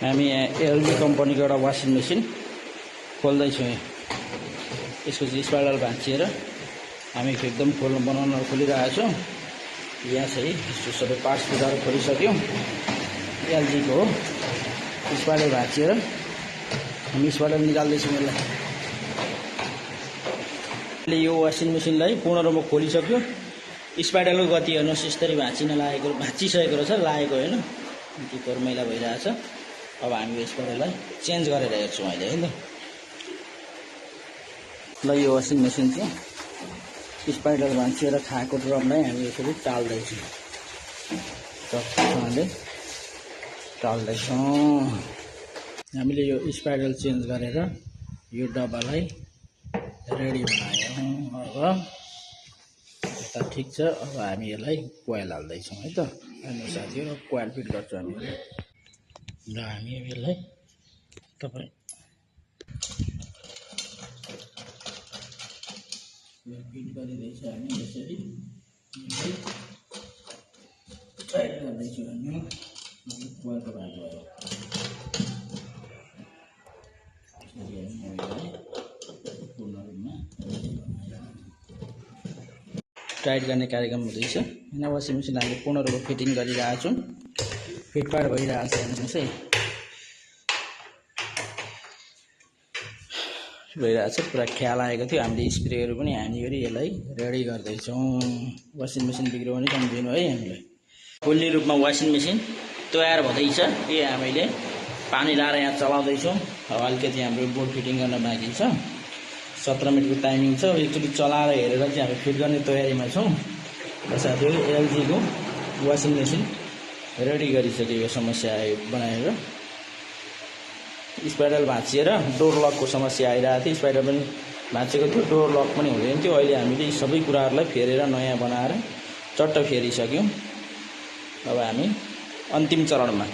हामी एलजी कम्पनीको एउटा वासिङ मेसिन खोल्दैछौँ। यसको चाहिँ स्पाइरल भाँचिएर हामी एकदम बनाउन खोलिरहेको छौँ। यहाँ चाहिँ यस्तो सबै पार्ट्स बुझाएर खोलिसक्यौँ। एलजीको हो, स्पाइरल भाँचिएर हामी स्पाइरल निकाल्दैछौँ यसलाई। यो वासिङ मेसिनलाई पूर्ण रूपमा खोलिसक्यो। स्पाइरलको गति हेर्नुहोस्, यसरी भाँचिसकेको रहेछ, लागेको होइन, के कोर मैला भइरहेछ। अब हामी यो स्पाइरललाई चेन्ज गरेर हेर्छौँ अहिले है ल। यो वासिङ मेसिन चाहिँ स्पाइरल भाँचिएर खाएको ड्रमलाई हामी यसरी टाल्दैछौँ, हामीले यो स्पाइरल चेन्ज गरेर यो डब्बालाई रेडी बनायौँ। अब यता ठिक छ। अब हामी यसलाई कोइल हाल्दैछौँ है त। अनि साथीहरू कोइल फिट गर्छौँ हामी ल। हामी यसलाई तपाईँ फिट गरिँदैछ। हामी यसरी टाइट गर्दैछौँ। हामी कोइलको भाग भयो। टाइट गर्ने कार्यक्रम हुँदैछ। यहाँ वासिङ मेसिन हामीले पूर्ण रूपमा फिटिङ गरिरहेको छौँ। फिटपाट भइरहेको छ। हेर्नुहोस् है, भइरहेको छ। पुरा ख्याल आएको थियो। हामीले स्प्रेहरू पनि हानी गरी यसलाई रेडी गर्दैछौँ। वासिङ मेसिन बिग्रियो भने सम्झिनु है हामीलाई। फुल्ली रूपमा वासिङ मेसिन तयार हुँदैछ। यो हामीले पानी लाएर यहाँ चलाउँदैछौँ। अब अलिकति हाम्रो बोर्ड फिटिङ गर्न बाँकी छ। 17 मिनटको टाइमिङ छ। एकचोटि चलाएर हेरेर चाहिँ हामी फिट गर्ने तयारीमा छौँ। साथीहरू एलजीको वासिङ मेसिन रेडी गरिसक्यो। यो समस्या बनाएर स्पाइरल भाँचिएर डोर लकको समस्या आइरहेको थियो। स्पाइरल पनि भाँचेको थियो, डोर लक पनि हुँदैन थियो। अहिले हामीले सबै कुराहरूलाई फेरेर नयाँ बनाएर चट्ट फेरिसक्यौँ। अब हामी अन्तिम चरणमा